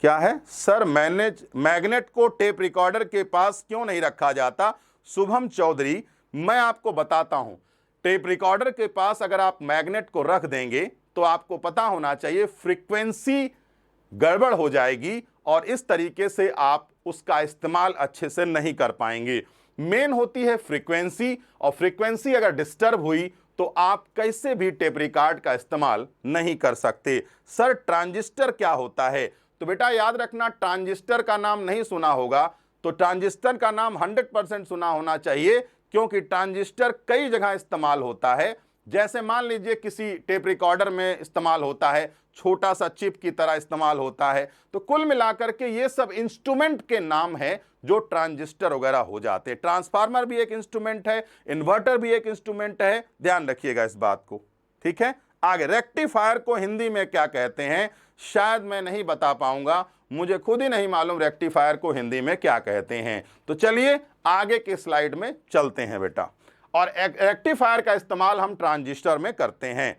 क्या है सर? मैग्नेट को टेप रिकॉर्डर के पास क्यों नहीं रखा जाता? शुभम चौधरी, मैं आपको बताता हूं। टेप रिकॉर्डर के पास अगर आप मैग्नेट को रख देंगे तो आपको पता होना चाहिए फ्रीक्वेंसी गड़बड़ हो जाएगी और इस तरीके से आप उसका इस्तेमाल अच्छे से नहीं कर पाएंगे। मेन होती है फ्रीक्वेंसी, और फ्रीक्वेंसी अगर डिस्टर्ब हुई तो आप कैसे भी टेप रिकॉर्ड का इस्तेमाल नहीं कर सकते। सर ट्रांजिस्टर क्या होता है? तो बेटा याद रखना, ट्रांजिस्टर का नाम नहीं सुना होगा तो ट्रांजिस्टर का नाम 100% सुना होना चाहिए, क्योंकि ट्रांजिस्टर कई जगह इस्तेमाल होता है। जैसे मान लीजिए किसी टेप रिकॉर्डर में इस्तेमाल होता है, छोटा सा चिप की तरह इस्तेमाल होता है। तो कुल मिलाकर के ये सब इंस्ट्रूमेंट के नाम है जो ट्रांजिस्टर वगैरह हो जाते हैं। ट्रांसफार्मर भी एक इंस्ट्रूमेंट है, इन्वर्टर भी एक इंस्ट्रूमेंट है, ध्यान रखिएगा इस बात को, ठीक है। आगे रेक्टिफायर को हिंदी में क्या कहते हैं, शायद मैं नहीं बता पाऊंगा, मुझे खुद ही नहीं मालूम रेक्टिफायर को हिंदी में क्या कहते हैं। तो चलिए आगे के स्लाइड में चलते हैं बेटा। और रेक्टिफायर का इस्तेमाल हम ट्रांजिस्टर में करते हैं।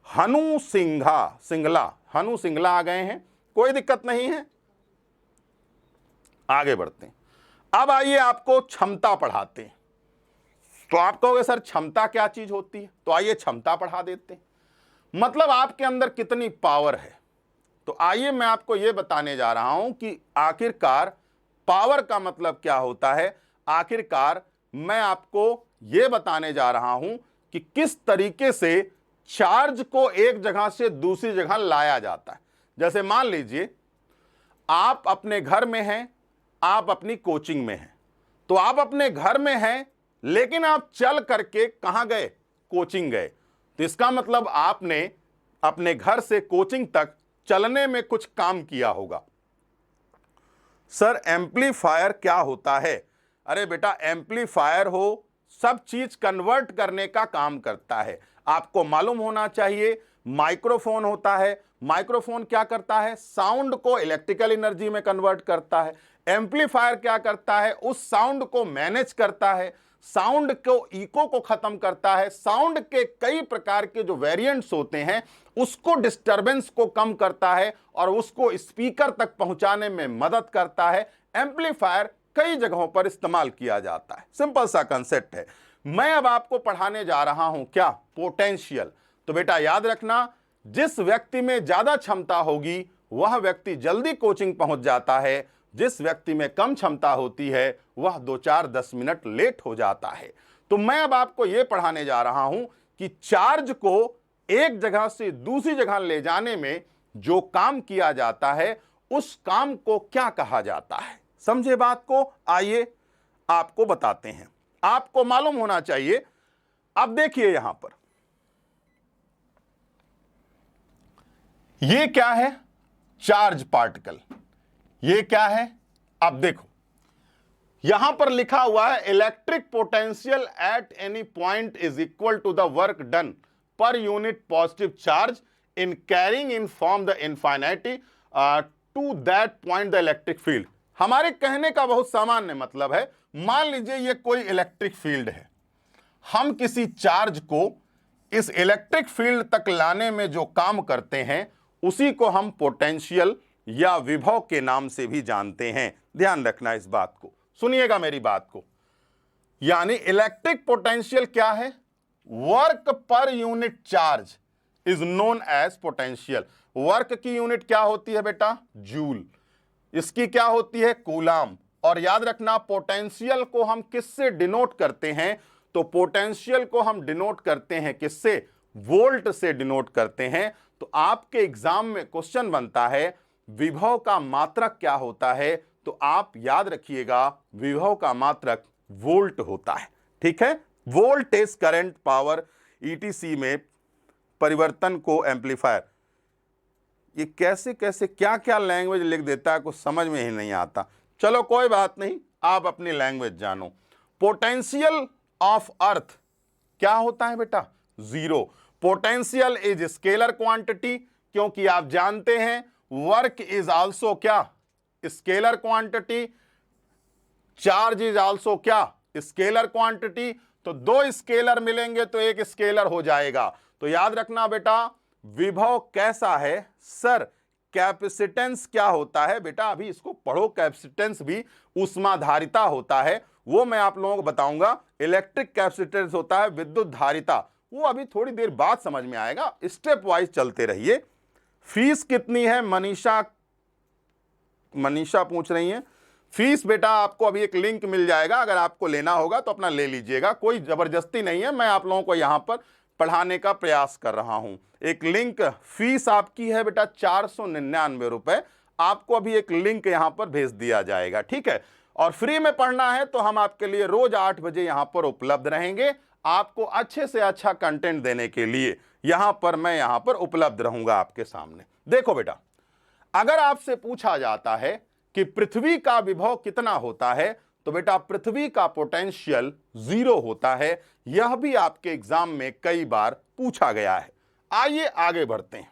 हनु सिंगला आ गए हैं, कोई दिक्कत नहीं है, आगे बढ़ते हैं। अब आइए आपको क्षमता पढ़ाते हैं। तो आप कहोगे सर क्षमता क्या चीज होती है, तो आइए क्षमता पढ़ा देते हैं। मतलब आपके अंदर कितनी पावर है। तो आइए मैं आपको यह बताने जा रहा हूं कि आखिरकार पावर का मतलब क्या होता है। आखिरकार मैं आपको यह बताने जा रहा हूं कि किस तरीके से चार्ज को एक जगह से दूसरी जगह लाया जाता है। जैसे मान लीजिए आप अपने घर में हैं, आप अपनी कोचिंग में हैं। तो आप अपने घर में हैं लेकिन आप चल करके कहां गए, कोचिंग गए। तो इसका मतलब आपने अपने घर से कोचिंग तक चलने में कुछ काम किया होगा। सर एम्पलीफायर क्या होता है? अरे बेटा एम्पलीफायर हो सब चीज कन्वर्ट करने का काम करता है। आपको मालूम होना चाहिए माइक्रोफोन होता है, माइक्रोफोन क्या करता है, साउंड को इलेक्ट्रिकल एनर्जी में कन्वर्ट करता है। एम्पलीफायर क्या करता है, उस साउंड को मैनेज करता है, साउंड को इको को खत्म करता है, साउंड के कई प्रकार के जो वेरिएंट्स होते हैं उसको डिस्टरबेंस को कम करता है और उसको स्पीकर तक पहुंचाने में मदद करता है। एम्पलीफायर कई जगहों पर इस्तेमाल किया जाता है। सिंपल सा कंसेप्ट है। मैं अब आपको पढ़ाने जा रहा हूं क्या, पोटेंशियल। तो बेटा याद रखना, जिस व्यक्ति में ज्यादा क्षमता होगी वह व्यक्ति जल्दी कोचिंग पहुंच जाता है, जिस व्यक्ति में कम क्षमता होती है वह 2-4-10 मिनट लेट हो जाता है। तो मैं अब आपको यह पढ़ाने जा रहा हूं कि चार्ज को एक जगह से दूसरी जगह ले जाने में जो काम किया जाता है उस काम को क्या कहा जाता है। समझे बात को? आइए आपको बताते हैं, आपको मालूम होना चाहिए। अब देखिए यहां पर यह क्या है, चार्ज पार्टिकल। ये क्या है, अब देखो यहां पर लिखा हुआ है electric potential at any point is equal to the work done per unit positive charge in carrying in from the infinity to that point the electric field. हमारे कहने का बहुत सामान्य मतलब है, मान लीजिए ये कोई इलेक्ट्रिक फील्ड है, हम किसी चार्ज को इस इलेक्ट्रिक फील्ड तक लाने में जो काम करते हैं उसी को हम पोटेंशियल या विभव के नाम से भी जानते हैं। ध्यान रखना इस बात को, सुनिएगा मेरी बात को। यानी इलेक्ट्रिक पोटेंशियल क्या है, वर्क पर unit charge is known as potential. Work की यूनिट क्या होती है बेटा, जूल। इसकी क्या होती है, कूलाम। और याद रखना पोटेंशियल को हम किससे डिनोट करते हैं, तो पोटेंशियल को हम डिनोट करते हैं किससे, वोल्ट से डिनोट करते हैं। तो आपके एग्जाम में क्वेश्चन बनता है विभव का मात्रक क्या होता है, तो आप याद रखिएगा विभव का मात्रक वोल्ट होता है। ठीक है, वोल्टेज करंट पावर ईटीसी में परिवर्तन को एम्पलीफायर, ये कैसे कैसे क्या क्या लैंग्वेज लिख देता है, कुछ समझ में ही नहीं आता। चलो कोई बात नहीं, आप अपनी लैंग्वेज जानो। पोटेंशियल ऑफ अर्थ क्या होता है बेटा, zero. Potential is scalar quantity, क्योंकि आप जानते हैं वर्क इज आल्सो क्या, scalar quantity, charge is also क्या, स्केलर क्वांटिटी। तो दो स्केलर मिलेंगे तो एक स्केलर हो जाएगा। तो याद रखना बेटा विभव कैसा है, सर कैपेसिटेंस क्या होता है बेटा, अभी इसको पढ़ो। कैपेसिटेंस भी ऊष्माधारिता होता है, वो मैं आप लोगों को बताऊंगा। इलेक्ट्रिक कैपेसिटेंस होता है विद्युत धारिता, वो अभी थोड़ी देर बाद समझ में आएगा। स्टेप वाइज चलते रहिए। फीस कितनी है, मनीषा पूछ रही है। फीस बेटा आपको अभी एक लिंक मिल जाएगा, अगर आपको लेना होगा तो अपना ले लीजिएगा, कोई जबरदस्ती नहीं है। मैं आप लोगों को यहां पर पढ़ाने का प्रयास कर रहा हूं। एक लिंक, फीस आपकी है बेटा 499 रुपए। आपको अभी एक लिंक यहां पर भेज दिया जाएगा, ठीक है। और फ्री में पढ़ना है तो हम आपके लिए रोज 8 बजे यहां पर उपलब्ध रहेंगे। आपको अच्छे से अच्छा कंटेंट देने के लिए मैं यहां पर उपलब्ध रहूंगा आपके सामने। देखो बेटा, अगर आपसे पूछा जाता है कि पृथ्वी का विभव कितना होता है, तो बेटा पृथ्वी का पोटेंशियल 0 होता है। यह भी आपके एग्जाम में कई बार पूछा गया है। आइए आगे बढ़ते हैं।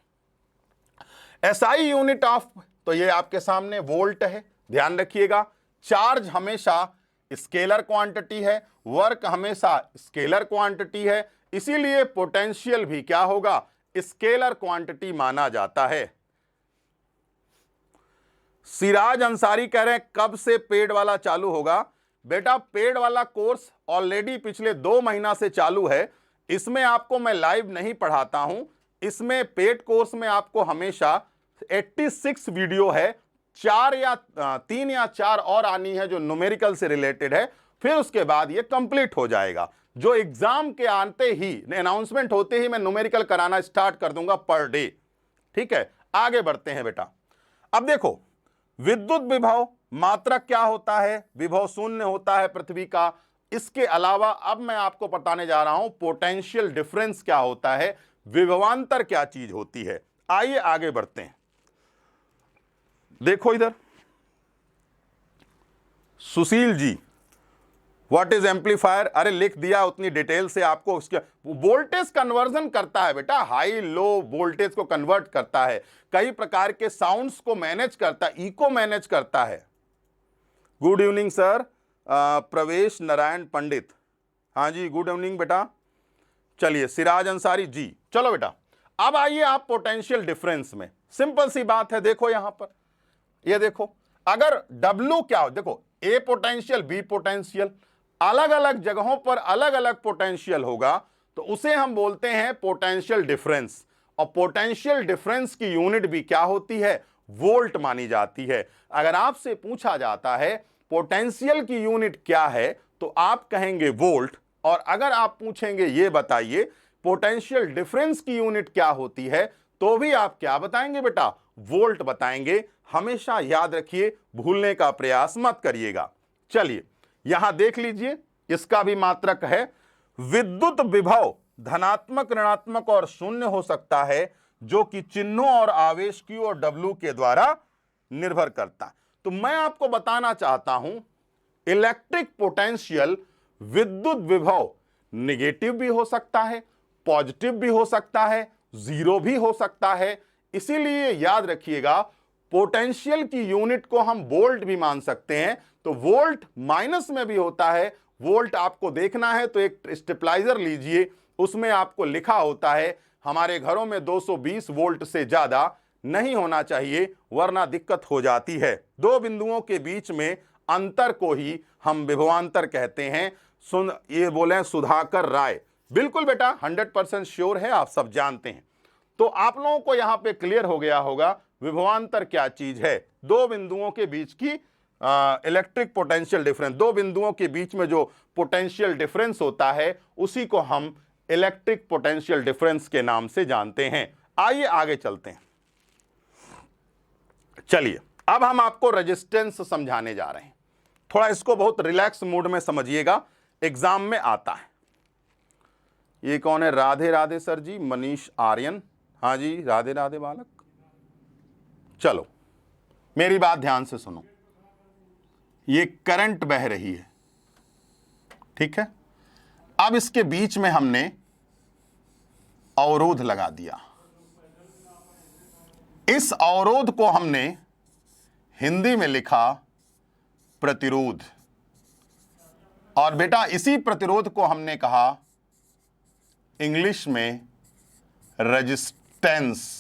एसआई यूनिट ऑफ, तो ये आपके सामने वोल्ट है, ध्यान रखिएगा। चार्ज हमेशा स्केलर क्वांटिटी है, वर्क हमेशा स्केलर क्वांटिटी है, इसीलिए पोटेंशियल भी क्या होगा, स्केलर क्वांटिटी माना जाता है। सिराज अंसारी कह रहे हैं कब से पेड वाला चालू होगा। बेटा पेड वाला कोर्स ऑलरेडी पिछले 2 महीना से चालू है। इसमें आपको मैं लाइव नहीं पढ़ाता हूं, इसमें पेड कोर्स में आपको हमेशा 86 वीडियो है, 3 या 4 और आनी है जो न्यूमेरिकल से रिलेटेड है, फिर उसके बाद ये कंप्लीट हो जाएगा। जो एग्जाम के आते ही, अनाउंसमेंट होते ही मैं न्यूमेरिकल कराना स्टार्ट कर दूंगा पर डे। ठीक है, आगे बढ़ते हैं बेटा। अब देखो, विद्युत विभव मात्रक क्या होता है, विभव शून्य होता है पृथ्वी का। इसके अलावा अब मैं आपको बताने जा रहा हूं पोटेंशियल डिफरेंस क्या होता है, विभवांतर क्या चीज होती है। आइए आगे बढ़ते हैं। देखो इधर, Sushil ji, what is amplifier, अरे लिख दिया, उतनी डिटेल से आपको उसके वोल्टेज कन्वर्जन करता है बेटा, हाई लो वोल्टेज को कन्वर्ट करता है, कई प्रकार के साउंड्स को मैनेज करता है, इको मैनेज करता है। गुड इवनिंग सर, प्रवेश नारायण पंडित, हाँ जी गुड इवनिंग बेटा। चलिए सिराज अंसारी जी, चलो बेटा अब आइए आप पोटेंशियल डिफरेंस में। सिंपल सी बात है, देखो यहां पर, ये देखो, अगर W क्या हो, देखो A पोटेंशियल B पोटेंशियल, अलग अलग जगहों पर अलग अलग पोटेंशियल होगा, तो उसे हम बोलते हैं पोटेंशियल डिफरेंस। और पोटेंशियल डिफरेंस की यूनिट भी क्या होती है, वोल्ट मानी जाती है। अगर आपसे पूछा जाता है पोटेंशियल की यूनिट क्या है, तो आप कहेंगे वोल्ट, और अगर आप पूछेंगे ये बताइए पोटेंशियल डिफरेंस की यूनिट क्या होती है, तो भी आप क्या बताएंगे बेटा, वोल्ट बताएंगे। हमेशा याद रखिए, भूलने का प्रयास मत करिएगा। चलिए यहां देख लीजिए, इसका भी मात्रक है। विद्युत विभव धनात्मक, ऋणात्मक और शून्य हो सकता है, जो कि चिन्हों और आवेश Q और W के द्वारा निर्भर करता है। तो मैं आपको बताना चाहता हूं, इलेक्ट्रिक पोटेंशियल विद्युत विभव नेगेटिव भी हो सकता है, पॉजिटिव भी हो सकता है, जीरो भी हो सकता है। इसीलिए याद रखिएगा, पोटेंशियल की यूनिट को हम वोल्ट भी मान सकते हैं। तो वोल्ट माइनस में भी होता है। वोल्ट आपको देखना है तो एक स्टेबलाइजर लीजिए, उसमें आपको लिखा होता है, हमारे घरों में 220 वोल्ट से ज्यादा नहीं होना चाहिए, वरना दिक्कत हो जाती है। दो बिंदुओं के बीच में अंतर को ही हम विभवांतर कहते हैं। ये बोले सुधाकर राय, बिल्कुल बेटा 100% श्योर है, आप सब जानते हैं। तो आप लोगों को यहां पे क्लियर हो गया होगा विभवांतर क्या चीज है। दो बिंदुओं के बीच की इलेक्ट्रिक पोटेंशियल डिफरेंस, दो बिंदुओं के बीच में जो पोटेंशियल डिफरेंस होता है, उसी को हम इलेक्ट्रिक पोटेंशियल डिफरेंस के नाम से जानते हैं। आइए आगे चलते हैं। चलिए अब हम आपको रेजिस्टेंस समझाने जा रहे हैं। थोड़ा इसको बहुत रिलैक्स मूड में समझिएगा, एग्जाम में आता है। ये कौन है, राधे राधे सर जी, मनीष आर्यन, हाँ जी राधे राधे बालक। चलो मेरी बात ध्यान से सुनो, ये करंट बह रही है, ठीक है। अब इसके बीच में हमने अवरोध लगा दिया। इस अवरोध को हमने हिंदी में लिखा प्रतिरोध, और बेटा इसी प्रतिरोध को हमने कहा इंग्लिश में रेजिस्टेंस।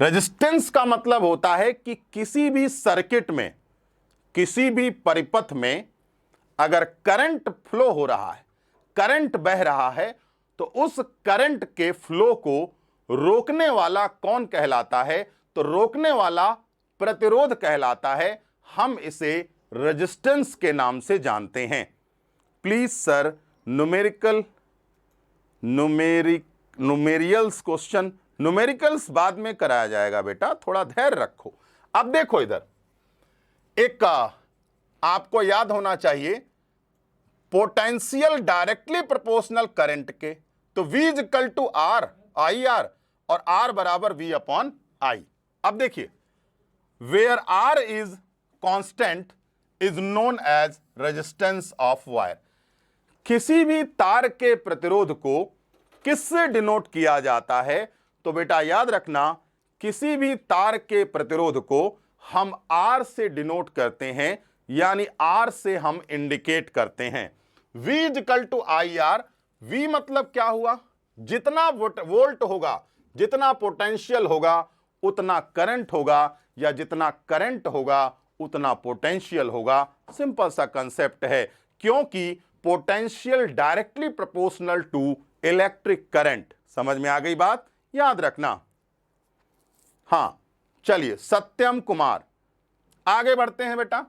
रेजिस्टेंस का मतलब होता है कि किसी भी सर्किट में, किसी भी परिपथ में अगर करंट फ्लो हो रहा है, करंट बह रहा है, तो उस करंट के फ्लो को रोकने वाला कौन कहलाता है, तो रोकने वाला प्रतिरोध कहलाता है। हम इसे रेजिस्टेंस के नाम से जानते हैं। प्लीज सर न्यूमेरियल्स क्वेश्चन, न्यूमेरिकल्स बाद में कराया जाएगा बेटा, थोड़ा धैर्य रखो। अब देखो इधर, एक आपको याद होना चाहिए, पोटेंशियल डायरेक्टली प्रोपोर्शनल करंट के, तो V is equal to R I R, और R बराबर V अपॉन आई। अब देखिए, where R is constant is known as resistance of wire. किसी भी तार के प्रतिरोध को किससे डिनोट किया जाता है? तो बेटा याद रखना, किसी भी तार के प्रतिरोध को हम R से डिनोट करते हैं, यानी R से हम इंडिकेट करते हैं। V is equal to I R. V मतलब क्या हुआ? जितना वोल्ट होगा, जितना पोटेंशियल होगा उतना करंट होगा, या जितना करंट होगा उतना पोटेंशियल होगा। सिंपल सा कंसेप्ट है, क्योंकि potential directly proportional to electric current. समझ में आ गई बात? याद रखना। हां, चलिए सत्यम कुमार, आगे बढ़ते हैं बेटा।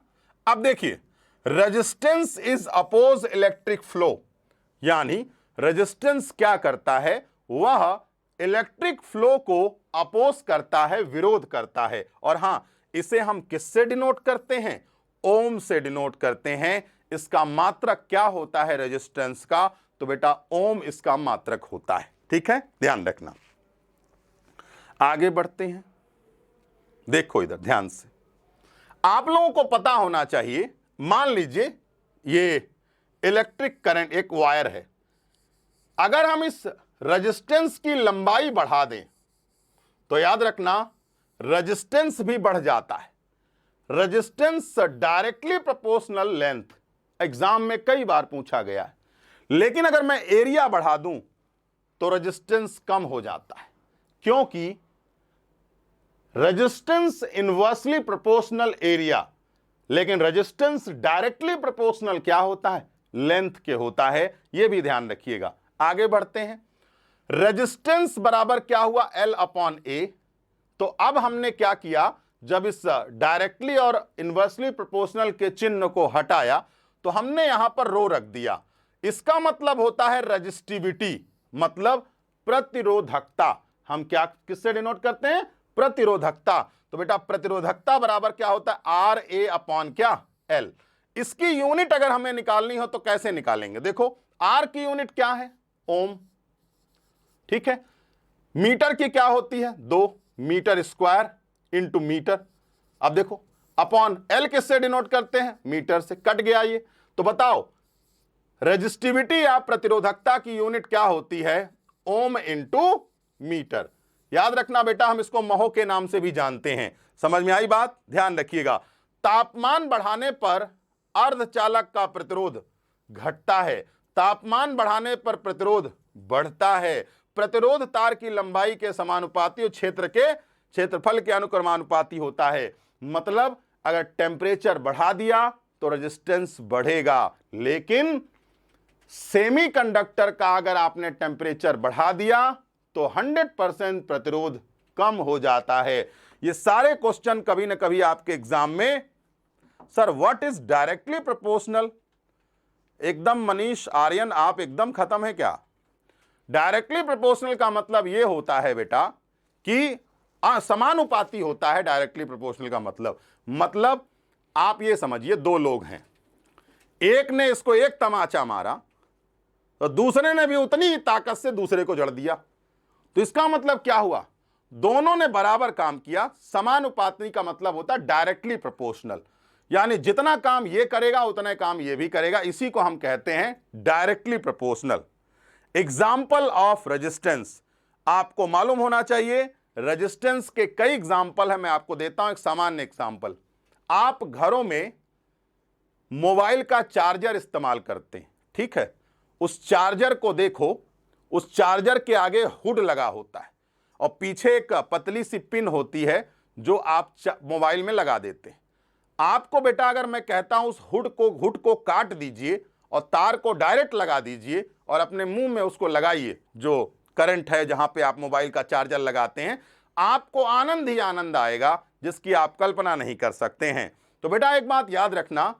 अब देखिए, resistance is oppose electric flow, यानी रेजिस्टेंस क्या करता है? वह इलेक्ट्रिक फ्लो को अपोज करता है, विरोध करता है। और हां, इसे हम किससे डिनोट करते हैं? ओम से डिनोट करते हैं। इसका मात्रक क्या होता है रेजिस्टेंस का? तो बेटा ओम इसका मात्रक होता है। ठीक है, ध्यान रखना। आगे बढ़ते हैं, देखो इधर ध्यान से, आप लोगों को पता होना चाहिए, मान लीजिए ये इलेक्ट्रिक करंट एक वायर है, अगर हम इस रेजिस्टेंस की लंबाई बढ़ा दें तो याद रखना रेजिस्टेंस भी बढ़ जाता है। Resistance directly proportional length, exam में कई बार पूछा गया है। लेकिन अगर मैं एरिया बढ़ा दूं तो रेजिस्टेंस कम हो जाता है, क्योंकि रेजिस्टेंस इनवर्सली प्रोपोर्शनल एरिया, लेकिन रेजिस्टेंस डायरेक्टली प्रोपोर्शनल क्या होता है? लेंथ के होता है। यह भी ध्यान रखिएगा। आगे बढ़ते हैं, रेजिस्टेंस बराबर क्या हुआ? L upon A। तो अब हमने क्या किया, जब इस डायरेक्टली और इनवर्सली प्रोपोर्शनल के चिन्ह को हटाया तो हमने यहां पर रो रख दिया। इसका मतलब होता है रेजिस्टिविटी, मतलब प्रतिरोधकता। हम क्या किससे डिनोट करते हैं? प्रतिरोधकता। तो बेटा प्रतिरोधकता बराबर क्या होता है? आर ए अपॉन क्या? एल। इसकी यूनिट अगर हमें निकालनी हो तो कैसे निकालेंगे? देखो, आर की यूनिट क्या है? ओम। ठीक है, मीटर की क्या होती है? 2 मीटर स्क्वायर इंटू मीटर। अब देखो, अपॉन एल किससे डिनोट करते हैं? मीटर से। कट गया ये। तो बताओ, रेजिस्टिविटी या प्रतिरोधकता की यूनिट क्या होती है? Ohm into metre. याद रखना बेटा, हम इसको महो के नाम से भी जानते हैं। समझ में आई बात? ध्यान रखिएगा। तापमान बढ़ाने पर अर्धचालक का प्रतिरोध घटता है, तापमान बढ़ाने पर प्रतिरोध बढ़ता है। प्रतिरोध तार की लंबाई के समानुपाती और क्षेत्र के क्षेत्रफल के अनुक्रमानुपाती होता है। मतलब अगर टेम्परेचर बढ़ा दिया तो रेजिस्टेंस बढ़ेगा, लेकिन सेमीकंडक्टर का अगर आपने टेम्परेचर बढ़ा दिया तो 100% प्रतिरोध कम हो जाता है। ये सारे क्वेश्चन कभी ना कभी आपके एग्जाम में, sir what is directly proportional, एकदम मनीष आर्यन आप एकदम खत्म है क्या? डायरेक्टली प्रोपोर्शनल का मतलब यह होता है बेटा कि समानुपाती होता है। डायरेक्टली प्रोपोर्शनल का मतलब आप ये समझिए, 2 लोग हैं, एक ने इसको एक तमाचा मारा तो दूसरे ने भी उतनी ही ताकत से दूसरे को जड़ दिया। तो इसका मतलब क्या हुआ? दोनों ने बराबर काम किया। समानुपाती का मतलब होता है डायरेक्टली प्रोपोर्शनल, यानी जितना काम ये करेगा उतना काम ये भी करेगा। इसी को हम कहते हैं directly proportional. Example of resistance आपको मालूम होना चाहिए। रेजिस्टेंस के कई एग्जाम्पल है, मैं आपको देता हूं एक सामान्य एग्जाम्पल। आप घरों में मोबाइल का चार्जर इस्तेमाल करते हैं, ठीक है? उस चार्जर को देखो, उस चार्जर के आगे हुड लगा होता है और पीछे एक पतली सी पिन होती है जो आप मोबाइल में लगा देते हैं। आपको बेटा अगर मैं कहता हूं उस हुड को काट दीजिए और तार को डायरेक्ट लगा दीजिए और अपने मुंह में उसको लगाइए, जो करंट है जहां पे आप मोबाइल का चार्जर लगाते हैं, आपको आनंद ही आनंद आएगा जिसकी आप कल्पना नहीं कर सकते हैं। तो बेटा एक बात याद रखना,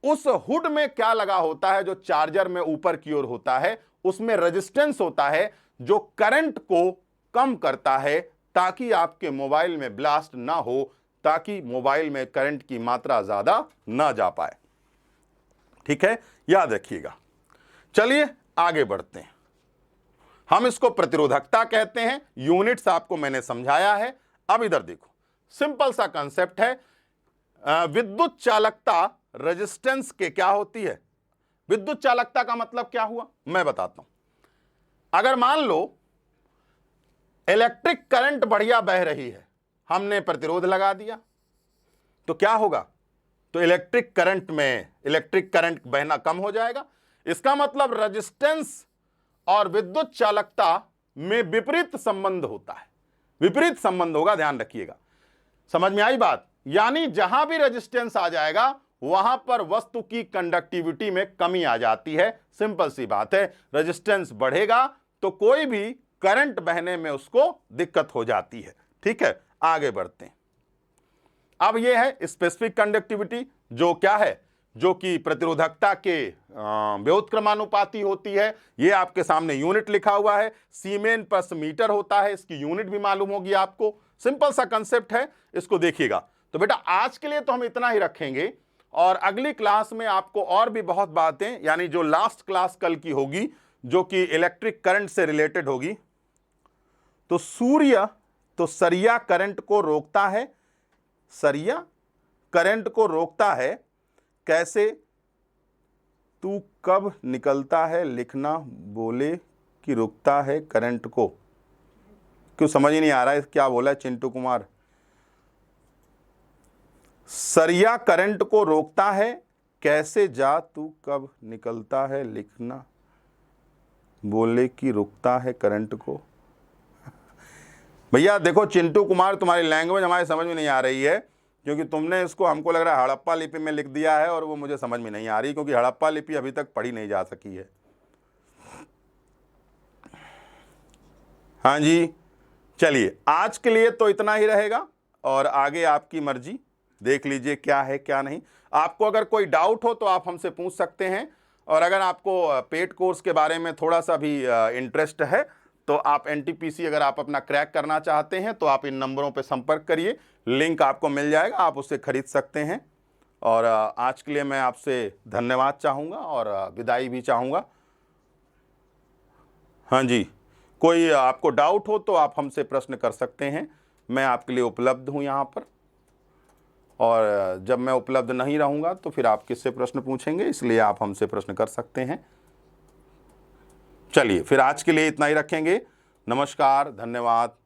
उस हुड में क्या लगा होता है जो चार्जर में ऊपर की ओर होता है? उसमें रेजिस्टेंस होता है जो करंट को कम करता है ताकि आपके मोबाइल में ब्लास्ट ना हो, ताकि मोबाइल में करंट की मात्रा ज्यादा ना जा पाए। ठीक है, याद रखिएगा। चलिए आगे बढ़ते हैं। हम इसको प्रतिरोधकता कहते हैं, यूनिट्स आपको मैंने समझाया है। अब इधर देखो, सिंपल सा कंसेप्ट है। विद्युत चालकता रेजिस्टेंस के क्या होती है? विद्युत चालकता का मतलब क्या हुआ मैं बताता हूं। अगर मान लो इलेक्ट्रिक करंट बढ़िया बह रही है, हमने प्रतिरोध लगा दिया, तो क्या होगा? तो इलेक्ट्रिक करंट बहना कम हो जाएगा। इसका मतलब रेजिस्टेंस और विद्युत चालकता में विपरीत संबंध होता है, विपरीत संबंध होगा, ध्यान रखिएगा। समझ में आई बात? यानी जहां भी रेजिस्टेंस आ जाएगा वहां पर वस्तु की कंडक्टिविटी में कमी आ जाती है। सिंपल सी बात है, रेजिस्टेंस बढ़ेगा तो कोई भी करंट बहने में उसको दिक्कत हो जाती है। ठीक है, आगे बढ़ते हैं। अब यह है स्पेसिफिक कंडक्टिविटी, जो क्या है? जो कि प्रतिरोधकता के व्युत्क्रमानुपाती होती है। यह आपके सामने यूनिट लिखा हुआ है, सीमेन पर मीटर होता है, इसकी यूनिट भी मालूम होगी आपको। सिंपल सा कंसेप्ट है, इसको देखिएगा। तो बेटा आज के लिए तो हम इतना ही रखेंगे, और अगली क्लास में आपको और भी बहुत बातें, यानी जो लास्ट क्लास कल की होगी जो कि इलेक्ट्रिक करंट से रिलेटेड होगी। तो सरिया करंट को रोकता है, सरिया करंट को रोकता है। कैसे? तू कब निकलता है लिखना, बोले कि रुकता है करंट को। क्यों समझ ही नहीं आ रहा है क्या बोला है चिंटू कुमार? सरिया करंट को रोकता है, कैसे जा तू कब निकलता है लिखना, बोले कि रुकता है करंट को। भैया देखो चिंटू कुमार, तुम्हारी लैंग्वेज हमारे समझ में नहीं आ रही है, क्योंकि तुमने इसको हमको लग रहा है हड़प्पा लिपि में लिख दिया है, और वो मुझे समझ में नहीं आ रही, क्योंकि हड़प्पा लिपि अभी तक पढ़ी नहीं जा सकी है। हाँ जी, चलिए आज के लिए तो इतना ही रहेगा, और आगे आपकी मर्जी, देख लीजिए क्या है क्या नहीं। आपको अगर कोई डाउट हो तो आप हमसे पूछ सकते हैं, और अगर आपको पेड कोर्स के बारे में थोड़ा सा भी इंटरेस्ट है तो आप एनटीपीसी अगर आप अपना क्रैक करना चाहते हैं तो आप इन नंबरों पर संपर्क करिए, लिंक आपको मिल जाएगा, आप उससे खरीद सकते हैं। और आज के लिए मैं आपसे धन्यवाद चाहूँगा और विदाई भी चाहूँगा। हाँ जी, कोई आपको डाउट हो तो आप हमसे प्रश्न कर सकते हैं, मैं आपके लिए उपलब्ध हूँ यहाँ पर। और जब मैं उपलब्ध नहीं रहूँगा तो फिर आप किससे प्रश्न पूछेंगे, इसलिए आप हमसे प्रश्न कर सकते हैं। चलिए फिर आज के लिए इतना ही रखेंगे। नमस्कार, धन्यवाद।